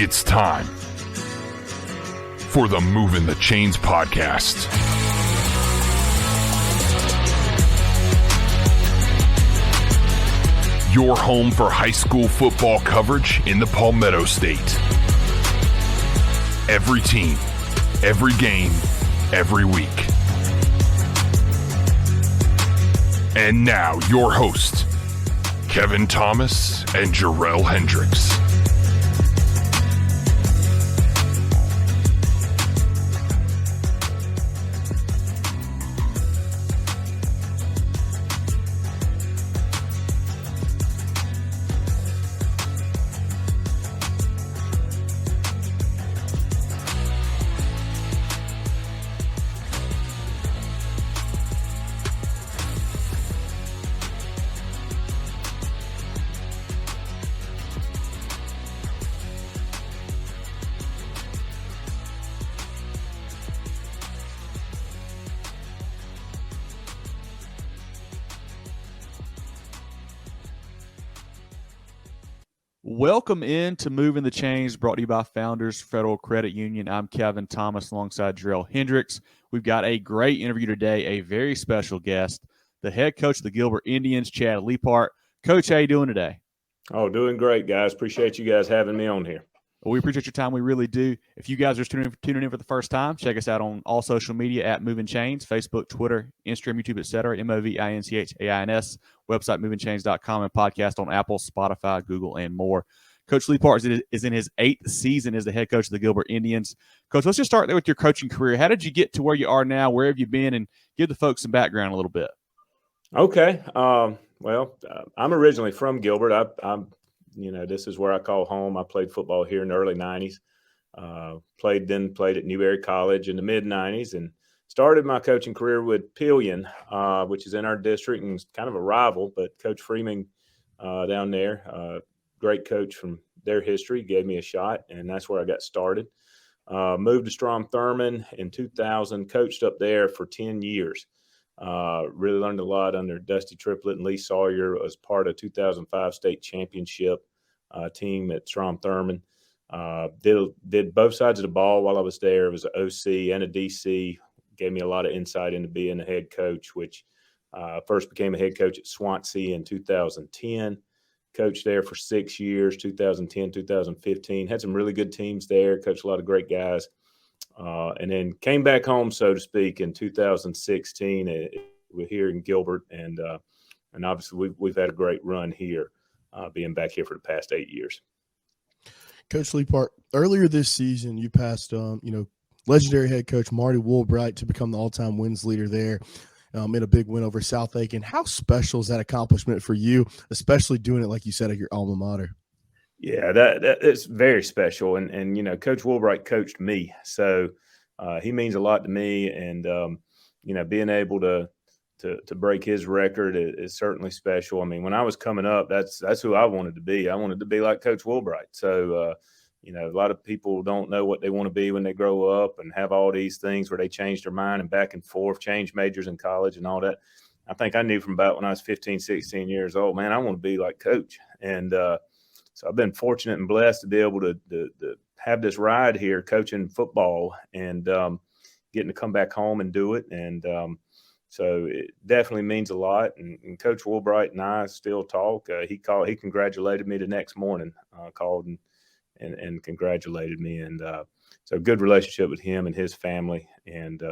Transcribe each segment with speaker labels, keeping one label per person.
Speaker 1: It's time for the Movin The Chains podcast. Your home for high school football coverage in the Palmetto State. Every team, every game, every week. And now your host, Kevin Thomas and Jerel Hendricks.
Speaker 2: Welcome into Movin The Chains, brought to you by Founders Federal Credit Union. I'm Kevin Thomas alongside Jerel Hendricks. We've got a great interview today, a very special guest, the head coach of the Gilbert Indians, Chad Leaphart. Coach, how you doing today?
Speaker 3: Oh, doing great, guys. Appreciate you guys having me on here.
Speaker 2: Well, we appreciate your time. We really do. If you guys are tuning in for the first time, check us out on all social media at Movin Chains, Facebook, Twitter, Instagram, YouTube, etc. MOVINCHAINS, website movinchains.com, and podcast on Apple, Spotify, Google, and more. Coach Leaphart is in his 8th season as the head coach of the Gilbert Indians. Coach, let's just start there with your coaching career. How did you get to where you are now? Where have you been? And give the folks some background a little bit.
Speaker 3: Okay. I'm originally from Gilbert. I'm this is where I call home. I played football here in the early 90s. Played at Newberry College in the mid-90s and started my coaching career with Pillion, which is in our district and kind of a rival. But Coach Freeman down there, great coach from their history, gave me a shot, and that's where I got started. Moved to Strom Thurmond in 2000, coached up there for 10 years. Really learned a lot under Dusty Triplett and Lee Sawyer as part of 2005 state championship team at Strom Thurmond. Did both sides of the ball while I was there. It was an OC and a DC. Gave me a lot of insight into being a head coach, which first became a head coach at Swansea in 2010. Coached there for 6 years, 2010, 2015. Had some really good teams there. Coached a lot of great guys. And then came back home, so to speak, in 2016. We're here in Gilbert, and obviously we've had a great run here, being back here for the past 8 years.
Speaker 4: Coach Leaphart, earlier this season, you passed, legendary head coach Marty Woolbright to become the all-time wins leader there in a big win over South Aiken. How special is that accomplishment for you, especially doing it, like you said, at your alma mater?
Speaker 3: Yeah, that it's very special. And Coach Woolbright coached me. So he means a lot to me. And, being able to break his record is certainly special. I mean, when I was coming up, that's who I wanted to be. I wanted to be like Coach Woolbright. So, a lot of people don't know what they want to be when they grow up and have all these things where they change their mind and back and forth, change majors in college and all that. I think I knew from about when I was 15, 16 years old, man, I want to be like Coach. And, so I've been fortunate and blessed to be able to have this ride here coaching football and getting to come back home and do it. And so it definitely means a lot. And Coach Woolbright and I still talk. He congratulated me the next morning, called and congratulated me. And so good relationship with him and his family. And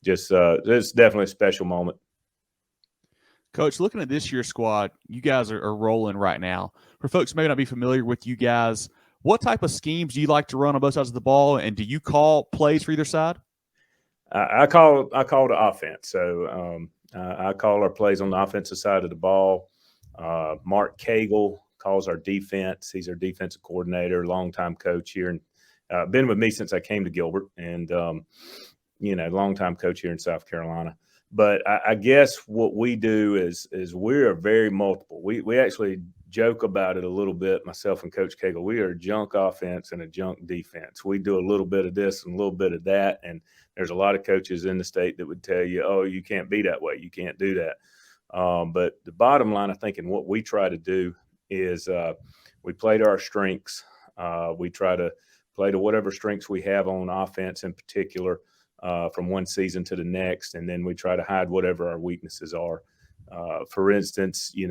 Speaker 3: it's definitely a special moment.
Speaker 2: Coach, looking at this year's squad, you guys are rolling right now. For folks who may not be familiar with you guys, what type of schemes do you like to run on both sides of the ball, and do you call plays for either side?
Speaker 3: I call the offense. So I call our plays on the offensive side of the ball. Mark Cagle calls our defense. He's our defensive coordinator, longtime coach here, and been with me since I came to Gilbert, and longtime coach here in South Carolina. But I guess what we do is we're very multiple. We actually joke about it a little bit, myself and Coach Cagle. We are a junk offense and a junk defense. We do a little bit of this and a little bit of that. And there's a lot of coaches in the state that would tell you, oh, you can't be that way. You can't do that. But the bottom line, I think, and what we try to do is we play to our strengths. We try to play to whatever strengths we have on offense in particular from one season to the next, and then we try to hide whatever our weaknesses are. For instance, you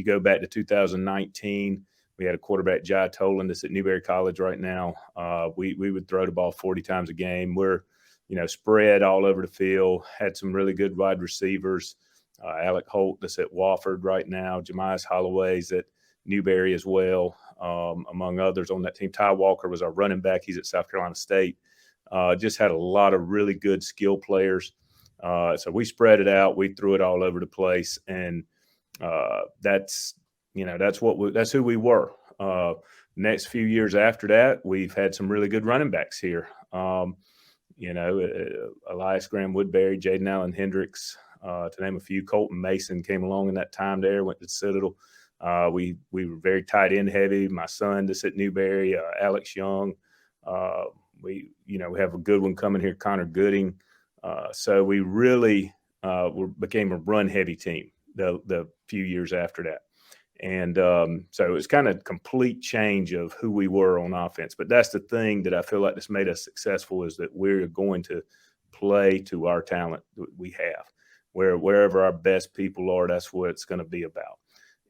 Speaker 3: go back to 2019, we had a quarterback, Jai Tolan, that's at Newberry College right now. We would throw the ball 40 times a game. We're, spread all over the field, had some really good wide receivers. Alec Holt that's at Wofford right now. Jemias Holloway's at Newberry as well, among others on that team. Ty Walker was our running back. He's at South Carolina State. Just had a lot of really good skill players. So we spread it out. We threw it all over the place, and that's who we were. Next few years after that, we've had some really good running backs here. Elias Graham Woodbury, Jaden Allen Hendricks, to name a few. Colton Mason came along in that time there, went to Citadel. We were very tight end heavy. My son that's at Newberry, Alex Young. We have a good one coming here, Connor Gooding. So we really became a run heavy team the few years after that. And so it's kind of complete change of who we were on offense. But that's the thing that I feel like that's made us successful, is that we're going to play to our talent that we have. Wherever our best people are, that's what it's going to be about.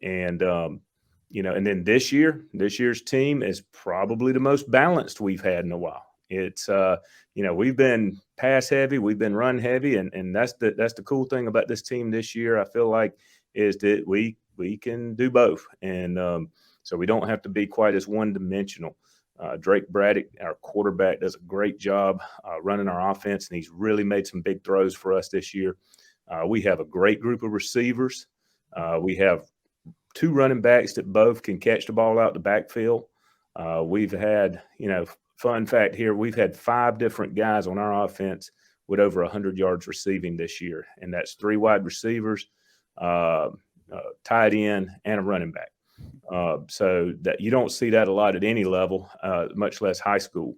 Speaker 3: And, and then this year's team is probably the most balanced we've had in a while. It's, we've been pass heavy, we've been run heavy. And that's the cool thing about this team this year, I feel like, is that we can do both. And so we don't have to be quite as one-dimensional. Drake Braddock, our quarterback, does a great job running our offense, and he's really made some big throws for us this year. We have a great group of receivers. We have 2 running backs that both can catch the ball out the backfield. We've had, fun fact here, we've had 5 different guys on our offense with over 100 yards receiving this year, and that's 3 wide receivers, tight end, and a running back. So that you don't see that a lot at any level, much less high school.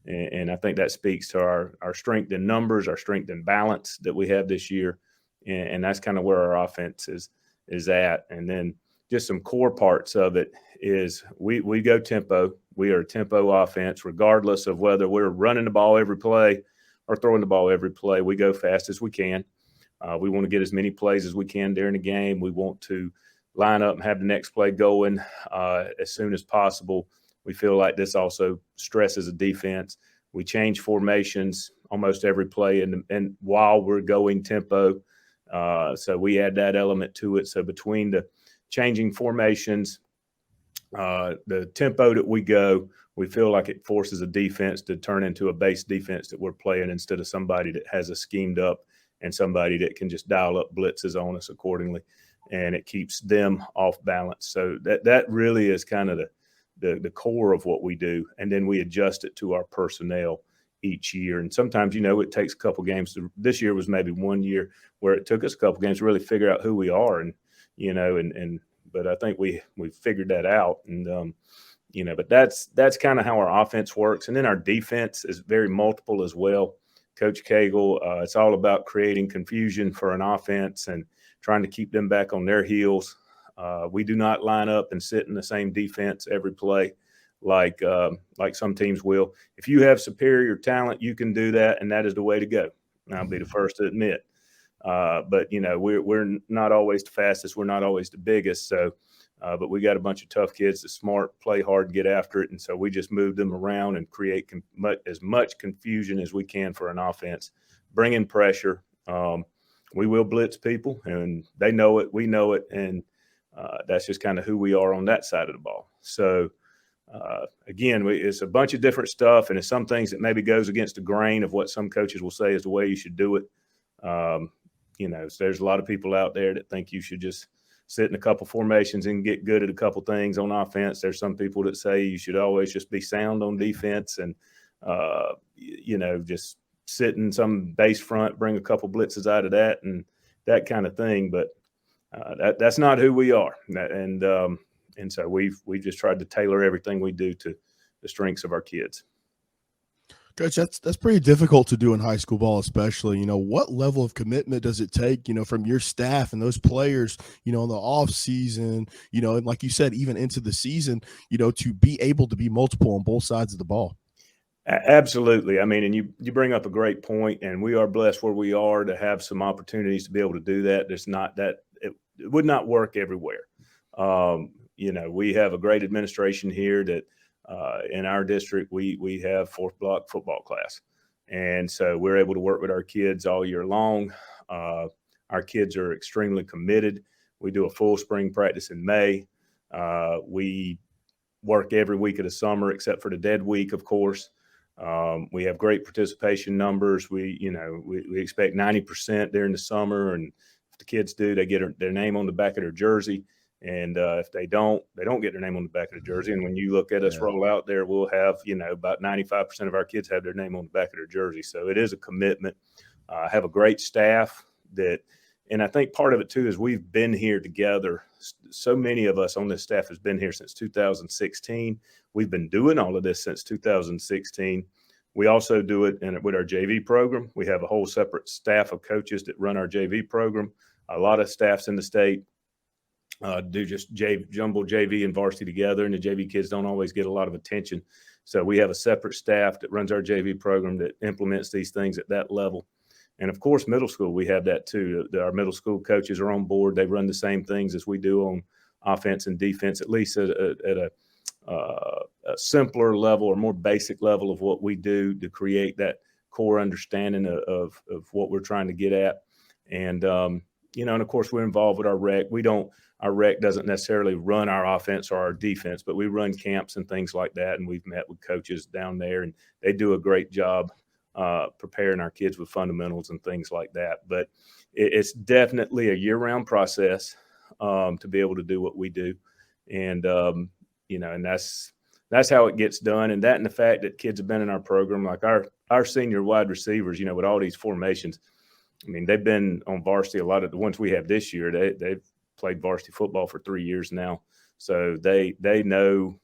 Speaker 3: And I think that speaks to our strength in numbers, our strength in balance that we have this year. And that's kind of where our offense is at. And then just some core parts of it is we go tempo. We are a tempo offense, regardless of whether we're running the ball every play or throwing the ball every play. We go fast as we can. We want to get as many plays as we can during the game. We want to line up and have the next play going as soon as possible. We feel like this also stresses a defense. We change formations almost every play and while we're going tempo. So we add that element to it. So between the changing formations, the tempo that we go, we feel like it forces a defense to turn into a base defense that we're playing instead of somebody that has a schemed up and somebody that can just dial up blitzes on us accordingly. And it keeps them off balance. So that really is kind of the core of what we do. And then we adjust it to our personnel each year. And sometimes, it takes a couple games. This year was maybe one year where it took us a couple games to really figure out who we are. And, but I think we figured that out. And, but that's kind of how our offense works. And then our defense is very multiple as well. Coach Cagle, it's all about creating confusion for an offense and trying to keep them back on their heels. We do not line up and sit in the same defense every play like some teams will. If you have superior talent, you can do that, and that is the way to go. And I'll be the first to admit. But we're not always the fastest. We're not always the biggest. So, but we got a bunch of tough kids that smart, play hard, get after it, and so we just move them around and create as much confusion as we can for an offense. Bring in pressure. We will blitz people, and they know it. We know it, and that's just kind of who we are on that side of the ball. So, again, it's a bunch of different stuff, and it's some things that maybe goes against the grain of what some coaches will say is the way you should do it. So there's a lot of people out there that think you should just sit in a couple formations and get good at a couple things on offense. There's some people that say you should always just be sound on defense and, just sit in some base front, bring a couple blitzes out of that and that kind of thing. But that's not who we are. And so we've just tried to tailor everything we do to the strengths of our kids.
Speaker 4: Coach, that's pretty difficult to do in high school ball, especially. What level of commitment does it take, from your staff and those players, in the off season, and like you said, even into the season, to be able to be multiple on both sides of the ball?
Speaker 3: Absolutely. I mean, and you bring up a great point, and we are blessed where we are to have some opportunities to be able to do that. There's not that it would not work everywhere. We have a great administration here that in our district, we have fourth block football class. And so we're able to work with our kids all year long. Our kids are extremely committed. We do a full spring practice in May. We work every week of the summer, except for the dead week, of course. We have great participation numbers. We expect 90% during the summer. And if the kids do, they get their name on the back of their jersey. And if they don't get their name on the back of the jersey. And when you look at us roll out there, we'll have, about 95% of our kids have their name on the back of their jersey. So it is a commitment. I have a great staff and I think part of it too is we've been here together. So many of us on this staff has been here since 2016. We've been doing all of this since 2016. We also do it with our JV program. We have a whole separate staff of coaches that run our JV program. A lot of staffs in the state do just jumble JV and varsity together, and the JV kids don't always get a lot of attention. So we have a separate staff that runs our JV program that implements these things at that level. And of course, middle school, we have that too. Our middle school coaches are on board. They run the same things as we do on offense and defense, at least at a simpler level or more basic level of what we do to create that core understanding of what we're trying to get at. And, and of course, we're involved with our rec. Our rec doesn't necessarily run our offense or our defense, but we run camps and things like that. And we've met with coaches down there, and they do a great job preparing our kids with fundamentals and things like that. But it's definitely a year-round process to be able to do what we do. And, and that's how it gets done. And that and the fact that kids have been in our program, like our senior wide receivers, with all these formations, I mean, they've been on varsity. A lot of the ones we have this year, they've played varsity football for 3 years now. So they know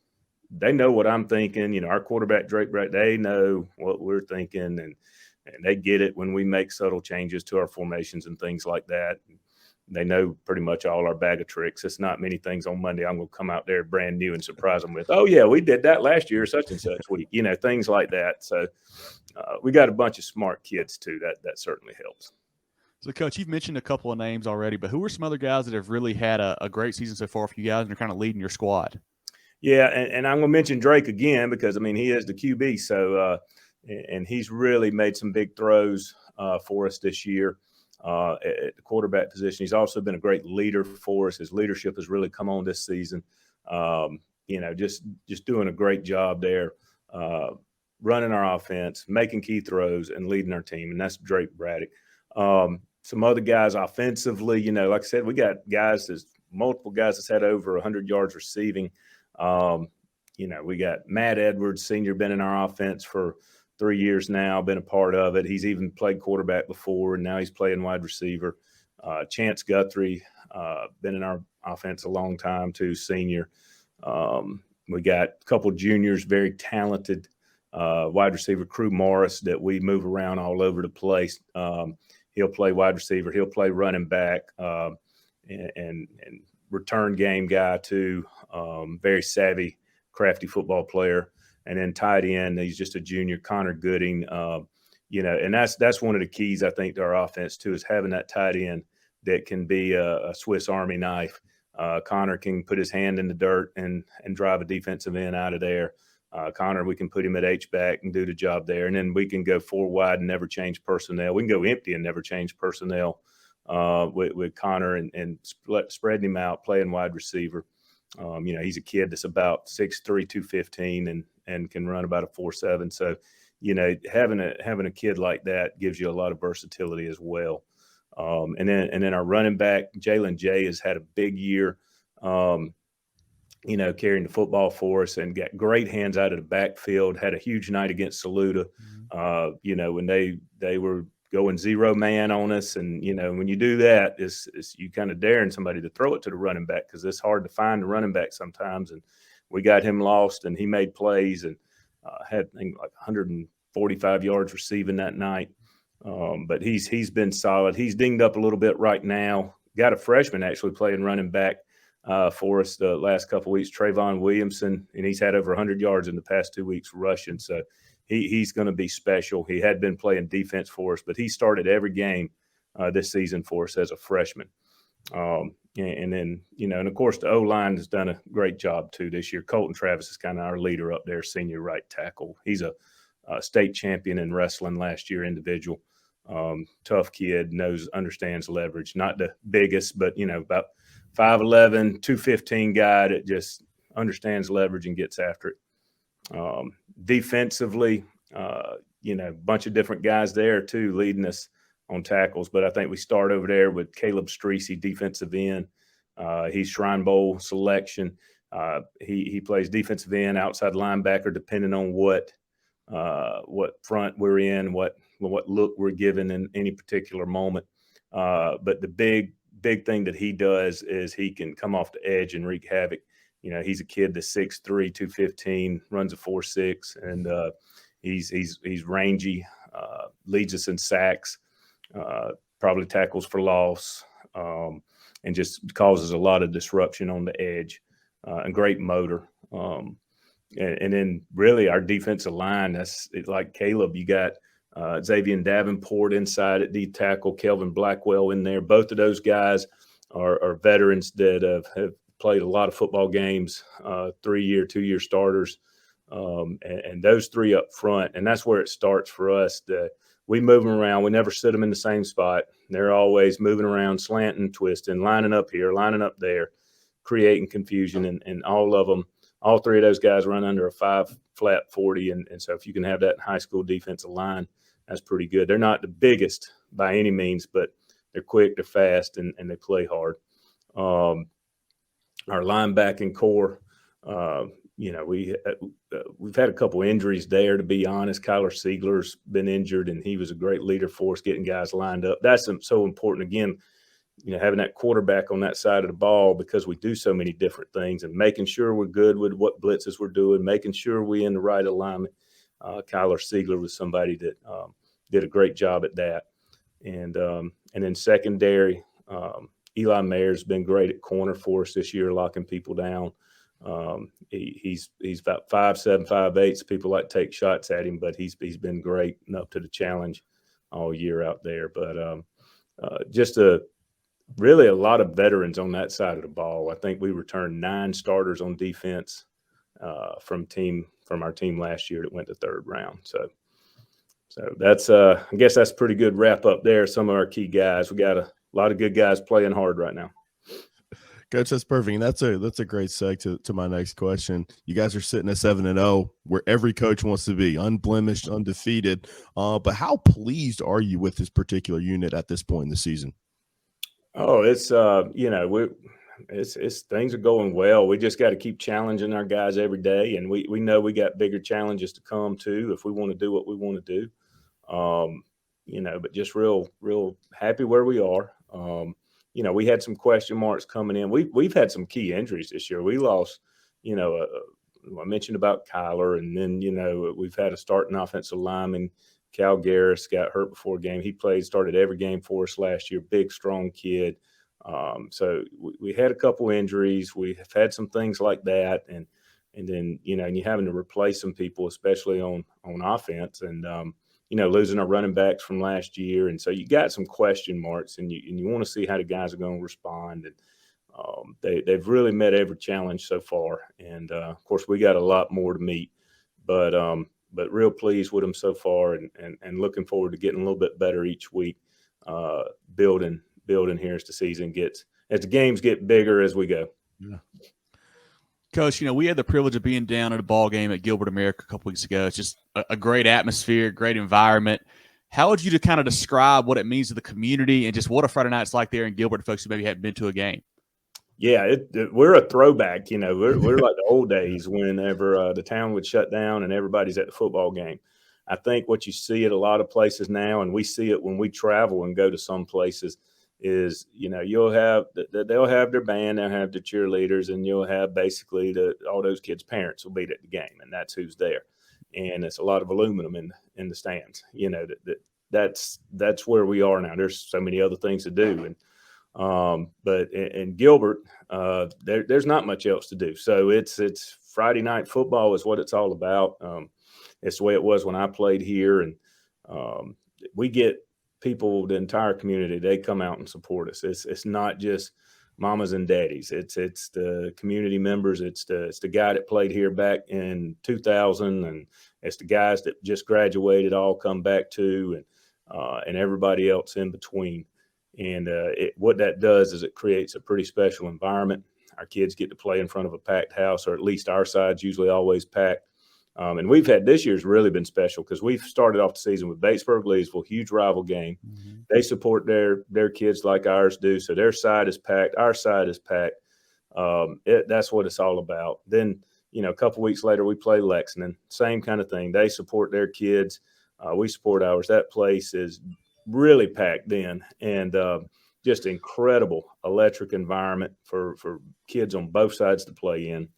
Speaker 3: what I'm thinking. Our quarterback, Drake Bright, they know what we're thinking, and they get it when we make subtle changes to our formations and things like that. They know pretty much all our bag of tricks. It's not many things on Monday I'm going to come out there brand new and surprise them with, oh, yeah, we did that last year, such and such week, things like that. So we got a bunch of smart kids, too. That certainly helps.
Speaker 2: So, Coach, you've mentioned a couple of names already, but who are some other guys that have really had a great season so far for you guys and are kind of leading your squad?
Speaker 3: Yeah, and I'm going to mention Drake again because, he is the QB. So, and he's really made some big throws for us this year at the quarterback position. He's also been a great leader for us. His leadership has really come on this season. Just doing a great job there, running our offense, making key throws, and leading our team. And that's Drake Braddock. Some other guys offensively, like I said, we got multiple guys that's had over 100 yards receiving. We got Matt Edwards, senior, been in our offense for 3 years now, been a part of it. He's even played quarterback before, and now he's playing wide receiver. Chance Guthrie, been in our offense a long time too, senior. We got a couple juniors, very talented wide receiver, Crew Morris, that we move around all over the place. He'll play wide receiver. He'll play running back and return game guy too. Very savvy, crafty football player. And then tight end, he's just a junior, Connor Gooding. And that's one of the keys, I think, to our offense too, is having that tight end that can be a Swiss Army knife. Connor can put his hand in the dirt and drive a defensive end out of there. Connor, we can put him at H-back and do the job there. And then we can go 4 wide and never change personnel. We can go empty and never change personnel with Connor and spreading him out, playing wide receiver. He's a kid that's about 6'3", 215 and can run about a 4.7. So, having a kid like that gives you a lot of versatility as well. And then our running back, Jalen J, has had a big year. Carrying the football for us and got great hands out of the backfield, had a huge night against Saluda, when they were going 0 man on us. And, when you do that, it's you kind of daring somebody to throw it to the running back because it's hard to find the running back sometimes. And we got him lost and he made plays and had like 140 45 yards receiving that night. But he's been solid. He's dinged up a little bit right now. Got a freshman actually playing running back for us the last couple of weeks, Trayvon Williamson, and he's had over 100 yards in the past 2 weeks rushing. So he's going to be special. He had been playing defense for us, but he started every game this season for us as a freshman. And then, and of course, the O-line has done a great job too this year. Colton Travis is kind of our leader up there, senior right tackle. He's a state champion in wrestling last year, individual. Tough kid, understands leverage. Not the biggest, but, about 5'11", 215 guy that just understands leverage and gets after it. Defensively, a bunch of different guys there too leading us on tackles. But I think we start over there with Caleb Streesey, defensive end. He's Shrine Bowl selection. He plays defensive end, outside linebacker, depending on what front we're in, what look we're given in any particular moment. But the big thing that he does is he can come off the edge and wreak havoc. He's a kid that's 6'3", 215, runs a 4.6, and he's rangy, leads us in sacks, probably tackles for loss, and just causes a lot of disruption on the edge, and great motor. And then really our defensive line, it's like Caleb, you got Xavier Davenport inside at D tackle, Kelvin Blackwell in there. Both of those guys are veterans that have played a lot of football games, 3-year, 2-year starters, and those three up front. And that's where it starts for us. We move them around. We never sit them in the same spot. They're always moving around, slanting, twisting, lining up here, lining up there, creating confusion. And all three of those guys run under a 5-flat 40. And so if you can have that in high school defensive line, that's pretty good. They're not the biggest by any means, but they're quick, they're fast, and they play hard. Our linebacking core, we've had a couple injuries there, to be honest. Kyler Siegler's been injured, and he was a great leader for us, getting guys lined up. That's so important. Again, having that quarterback on that side of the ball, because we do so many different things, and making sure we're good with what blitzes we're doing, making sure we're in the right alignment. Kyler Siegler was somebody that did a great job at that. And then secondary, Eli Mayer's been great at corner for us this year, locking people down. He's about 5'7", 5'8", so people like to take shots at him, but he's been great and up to the challenge all year out there. But just really a lot of veterans on that side of the ball. I think we returned 9 starters on defense from our team last year that went to 3rd round. So that's I guess that's a pretty good wrap up there. Some of our key guys. We got a lot of good guys playing hard right now.
Speaker 4: Coach, that's perfect. And that's a great segue to my next question. You guys are sitting at 7-0, where every coach wants to be, unblemished, undefeated. But how pleased are you with this particular unit at this point in the season?
Speaker 3: Oh, it's it's things are going well. We just got to keep challenging our guys every day, and we know we got bigger challenges to come too if we want to do what we want to do. But just real happy where we are. We had some question marks coming in. We've had some key injuries this year. We lost, I mentioned about Kyler, and then, we've had a starting offensive lineman. Cal Garris got hurt before a game. He started every game for us last year. Big, strong kid. So we had a couple injuries. We have had some things like that. And then, and you're having to replace some people, especially on offense. And, losing our running backs from last year. And so you got some question marks, and you want to see how the guys are going to respond. And they've really met every challenge so far. And, of course, we got a lot more to meet. But real pleased with them so far, and looking forward to getting a little bit better each week, building here as the games get bigger as we go.
Speaker 4: Yeah.
Speaker 2: Coach, we had the privilege of being down at a ball game at Gilbert America a couple weeks ago. It's just a great atmosphere, great environment. How would you kind of describe what it means to the community and just what a Friday night's like there in Gilbert, folks who maybe hadn't been to a game?
Speaker 3: Yeah, we're a throwback. We're like the old days whenever the town would shut down and everybody's at the football game. I think what you see at a lot of places now, and we see it when we travel and go to some places, is they'll have their band, they'll have the cheerleaders, and you'll have basically all those kids' parents will be at the game, and that's who's there. and it's a lot of aluminum in the stands. You know, that's where we are now. There's so many other things to do, and but in Gilbert, there's not much else to do. So it's Friday night football is what it's all about. It's the way it was when I played here, and we get people, the entire community, they come out and support us. It's not just mamas and daddies. It's the community members. It's the guy that played here back in 2000, and it's the guys that just graduated all come back too, and everybody else in between. And what that does is it creates a pretty special environment. Our kids get to play in front of a packed house, or at least our side's usually always packed. And we've had, this year's really been special because we've started off the season with Batesburg-Leesville, huge rival game. Mm-hmm. They support their kids like ours do. So their side is packed. Our side is packed. That's what it's all about. Then, you know, a couple weeks later, we play Lexington, same kind of thing. They support their kids. We support ours. That place is really packed in, and just incredible electric environment for kids on both sides to play in.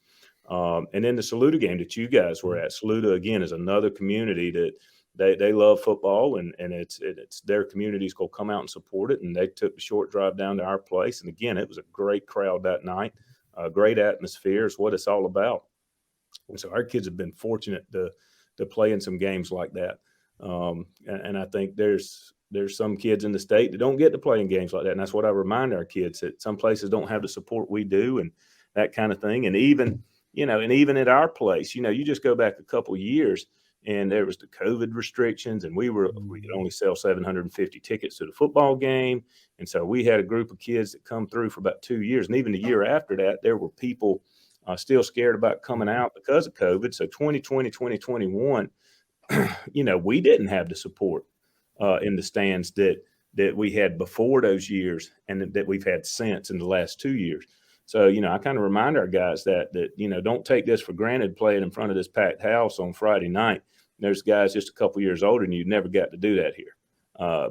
Speaker 3: And then the Saluda game that you guys were at, Saluda again is another community that they love football, and it's their community's going to come out and support it. And they took the short drive down to our place, and again, it was a great crowd that night, a great atmosphere is what it's all about. And so our kids have been fortunate to play in some games like that. And I think there's some kids in the state that don't get to play in games like that, and that's what I remind our kids, that some places don't have the support we do, and that kind of thing. And even at our place, you know, you just go back a couple of years, and there was the COVID restrictions, and we could only sell 750 tickets to the football game. And so we had a group of kids that come through for about 2 years. And even the year after that, there were people still scared about coming out because of COVID. So 2020, 2021, you know, we didn't have the support in the stands that we had before those years, and that we've had since in the last 2 years. So, you know, I kind of remind our guys that, you know, don't take this for granted playing in front of this packed house on Friday night. There's guys just a couple years older than you never got to do that here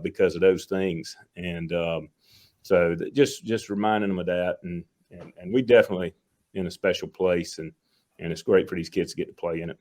Speaker 3: because of those things. And so just reminding them of that. And we definitely in a special place, and it's great for these kids to get to play in it.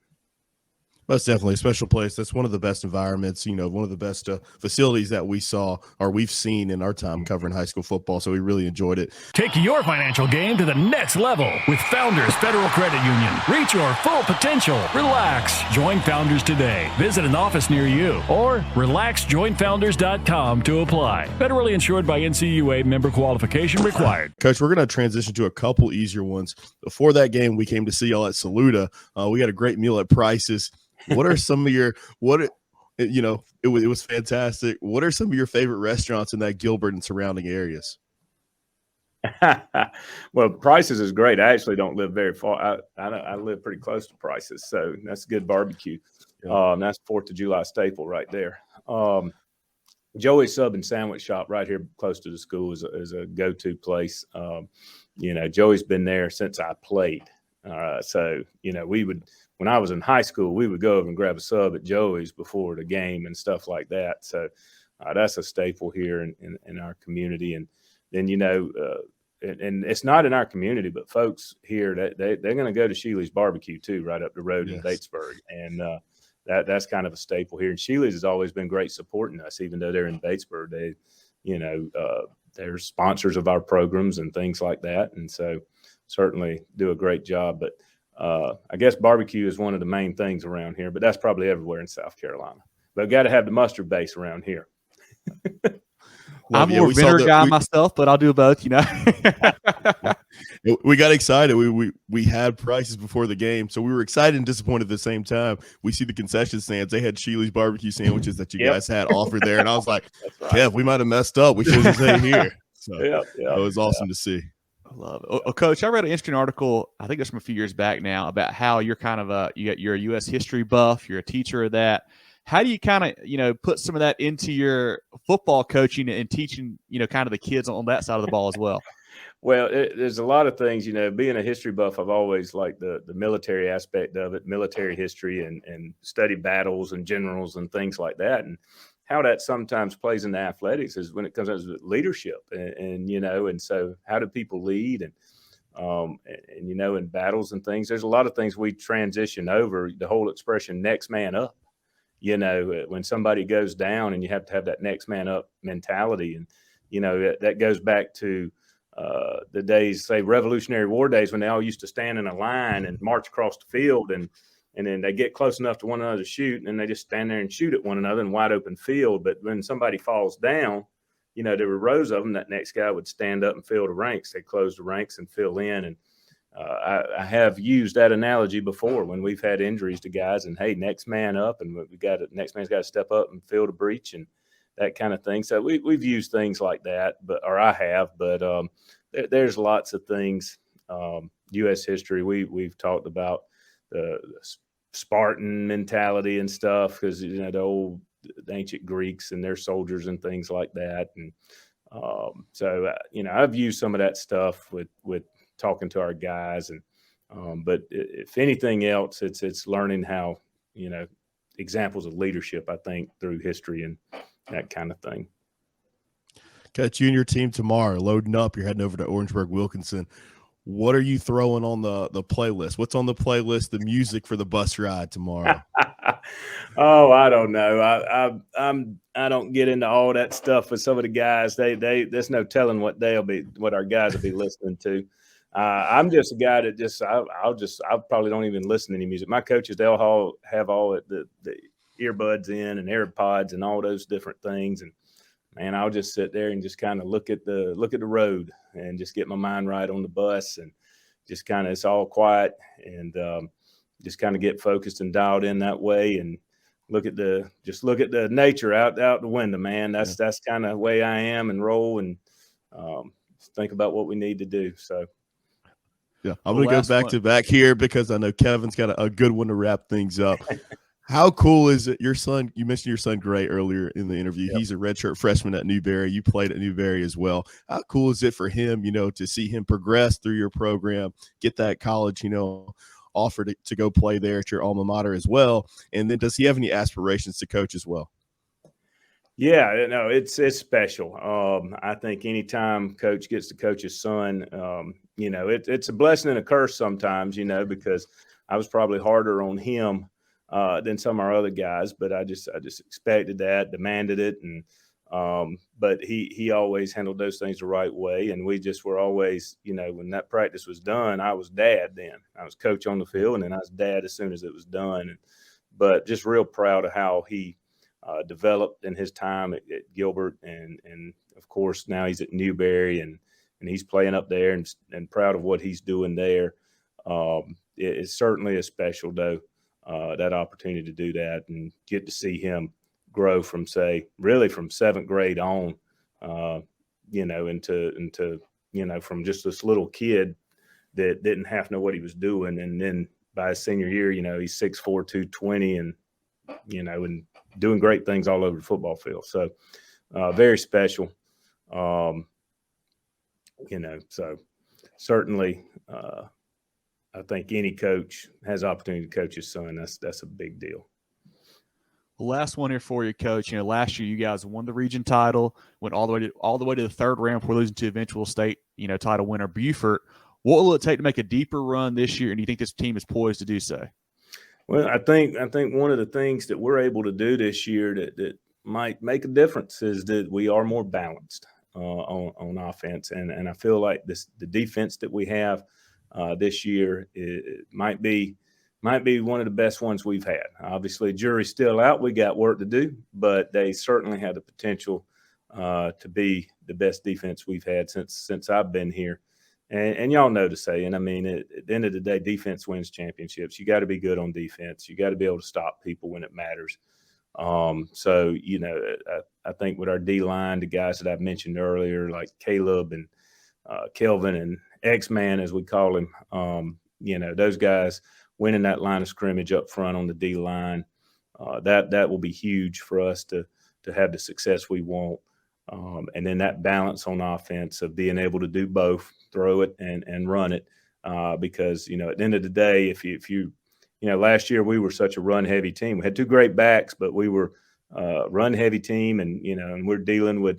Speaker 4: That's definitely a special place. That's one of the best environments, you know, one of the best facilities that we've seen in our time covering high school football. So we really enjoyed it.
Speaker 5: Take your financial game to the next level with Founders Federal Credit Union. Reach your full potential. Relax. Join Founders today. Visit an office near you, or relaxjoinfounders.com to apply. Federally insured by NCUA, member qualification required.
Speaker 4: Coach, we're going to transition to a couple easier ones. Before that game, we came to see y'all at Saluda. We had a great meal at Price's. What are some of your it was fantastic. What are some of your favorite restaurants in that Gilbert and surrounding areas?
Speaker 3: Well, Price's is great. I actually don't live very far. I live pretty close to Price's, so that's good barbecue. Yeah. That's 4th of July staple right there. Joey's Sub and Sandwich Shop right here close to the school is a go-to place. You know, Joey's been there since I played. So, you know, when I was in high school, we would go over and grab a sub at Joey's before the game and stuff like that. So that's a staple here in our community. And then, you know, and it's not in our community, but folks here, they're going to go to Sheely's Barbecue too, right up the road in Batesburg. And that's kind of a staple here. And Sheely's has always been great supporting us, even though they're in Batesburg. They, you know, they're sponsors of our programs and things like that. And so certainly do a great job. But I guess barbecue is one of the main things around here, but that's probably everywhere in South Carolina. But got to have the mustard base around here.
Speaker 2: I'm more vinner guy myself, but I'll do both, you know.
Speaker 4: We got excited. We had Prices before the game, so we were excited and disappointed at the same time. We see the concession stands. They had Sheely's barbecue sandwiches that you guys had offered there, and I was like, right. We might have messed up. We should have stayed here. So it was awesome to see.
Speaker 2: I love it. Oh, Coach, I read an interesting article, I think it's from a few years back now, about how you're kind of you're a U.S. history buff. You're a teacher of that. How do you kind of, you know, put some of that into your football coaching and teaching, you know, kind of the kids on that side of the ball as well?
Speaker 3: Well, there's a lot of things, you know, being a history buff, I've always liked the military aspect of it, military history and study battles and generals and things like that. And how that sometimes plays into athletics is when it comes to leadership and you know, and so how do people lead? And And, in battles and things, there's a lot of things we transition over. The whole expression next man up, when somebody goes down and you have to have that next man up mentality. And, that goes back to the days, say Revolutionary War days, when they all used to stand in a line and march across the field, and then they get close enough to one another to shoot, and then they just stand there and shoot at one another in wide open field. But when somebody falls down, there were rows of them. That next guy would stand up and fill the ranks. They close the ranks and fill in. And I have used that analogy before when we've had injuries to guys, and hey, next man up, and next man's got to step up and fill the breach and that kind of thing. So we've used things like that, or I have. But there's lots of things. U.S. history. We've talked about the Spartan mentality and stuff, because the ancient Greeks and their soldiers and things like that. And so I've used some of that stuff with talking to our guys, and but if anything else, it's learning how examples of leadership, I think, through history and that kind of thing.
Speaker 4: Coach, you and your team tomorrow loading up. You're heading over to Orangeburg Wilkinson. What are you throwing on the playlist? What's on the playlist, the music for the bus ride tomorrow?
Speaker 3: Oh, I don't know. I don't get into all that stuff with some of the guys. There's no telling what our guys will be listening to. I'm just a guy that I probably don't even listen to any music. My coaches, they'll all have all the earbuds in and AirPods and all those different things. And man, I'll just sit there and just kind of look at the road and just get my mind right on the bus, and just kind of, it's all quiet, and just kind of get focused and dialed in that way, and look at the nature out the window, man. That's kind of the way I am, and roll, and think about what we need to do. So.
Speaker 4: Yeah, I'm going to go back to back here, because I know Kevin's got a good one to wrap things up. How cool is it? Your son, you mentioned your son Gray earlier in the interview. Yep. He's a redshirt freshman at Newberry. You played at Newberry as well. How cool is it for him, to see him progress through your program, get that college, offer to go play there at your alma mater as well? And then does he have any aspirations to coach as well?
Speaker 3: Yeah, no, it's special. I think anytime coach gets to coach his son, it's a blessing and a curse sometimes, because I was probably harder on him than some of our other guys, but I just expected that, demanded it, and but he always handled those things the right way, and we just were always, when that practice was done, I was dad then. I was coach on the field, and then I was dad as soon as it was done. But just real proud of how he developed in his time at Gilbert, and of course now he's at Newberry, and he's playing up there, and proud of what he's doing there. It's certainly a special, though. That opportunity to do that and get to see him grow from seventh grade on, into from just this little kid that didn't half know what he was doing. And then by his senior year, he's 6'4", 220, and, and doing great things all over the football field. So very special, so certainly, I think any coach has opportunity to coach his son. That's a big deal.
Speaker 2: Last one here for you, Coach. Last year you guys won the region title, went all the way to the third round before losing to eventual state, title winner Beaufort. What will it take to make a deeper run this year, and do you think this team is poised to do so?
Speaker 3: Well, I think one of the things that we're able to do this year that might make a difference is that we are more balanced on offense, and I feel like the defense that we have this year, it might be one of the best ones we've had. Obviously, jury's still out. We got work to do, but they certainly have the potential to be the best defense we've had since I've been here. And y'all know the saying. I mean, at the end of the day, defense wins championships. You got to be good on defense. You got to be able to stop people when it matters. So, I think with our D-line, the guys that I've mentioned earlier, like Caleb and Kelvin and X-Man, as we call him, those guys winning that line of scrimmage up front on the D-line, that will be huge for us to have the success we want. And then that balance on offense of being able to do both, throw it and run it, because, at the end of the day, if you last year we were such a run-heavy team. We had two great backs, but we were a run-heavy team, and, and we're dealing with,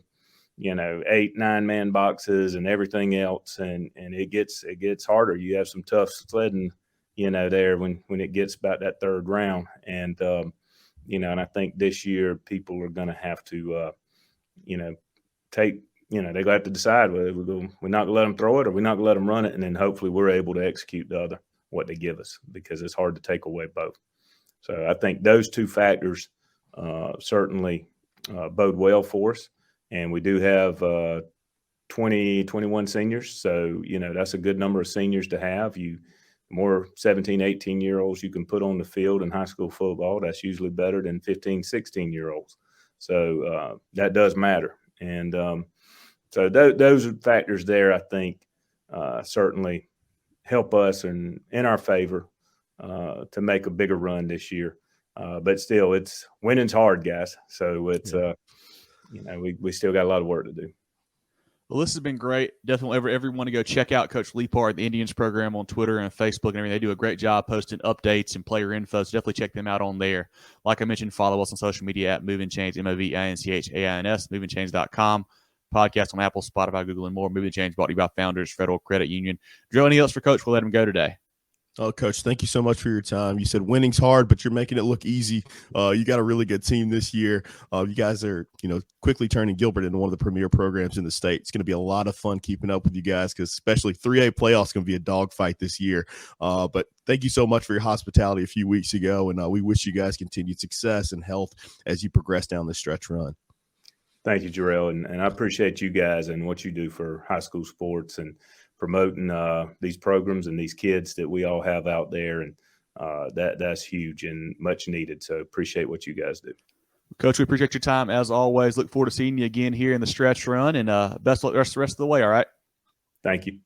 Speaker 3: 8, 9-man boxes and everything else. And it gets harder. You have some tough sledding, there when it gets about that third round. And, and I think this year people are going to have to, they're going to have to decide whether we're not going to let them throw it or we're not going to let them run it. And then hopefully we're able to execute what they give us, because it's hard to take away both. So I think those two factors certainly bode well for us. And we do have 21 seniors. So, that's a good number of seniors to have. More 17, 18-year-olds you can put on the field in high school football. That's usually better than 15, 16-year-olds. So that does matter. And so those factors there, I think, certainly help us and in our favor to make a bigger run this year. But still, winning's hard, guys. So it's we still got a lot of work to do.
Speaker 2: Well, this has been great. Definitely everyone to go check out Coach Leaphart, the Indians program on Twitter and Facebook and everything. They do a great job posting updates and player info, so definitely check them out on there. Like I mentioned, follow us on social media at Movin Chains, MOVINCHAINS, movinchains.com. Podcast on Apple, Spotify, Google, and more. Movin Chains brought to you by Founders Federal Credit Union. Jerel, anything else for Coach? We'll let him go today.
Speaker 4: Oh, Coach, thank you so much for your time. You said winning's hard, but you're making it look easy. You got a really good team this year. You guys are, quickly turning Gilbert into one of the premier programs in the state. It's going to be a lot of fun keeping up with you guys, because especially 3A playoffs going to be a dogfight this year. But thank you so much for your hospitality a few weeks ago, and we wish you guys continued success and health as you progress down this stretch run.
Speaker 3: Thank you, Jerel, and I appreciate you guys and what you do for high school sports and promoting these programs and these kids that we all have out there, and that's huge and much needed. So appreciate what you guys do.
Speaker 2: Coach, we appreciate your time as always. Look forward to seeing you again here in the stretch run, and best luck the rest of the way. All right.
Speaker 3: Thank you.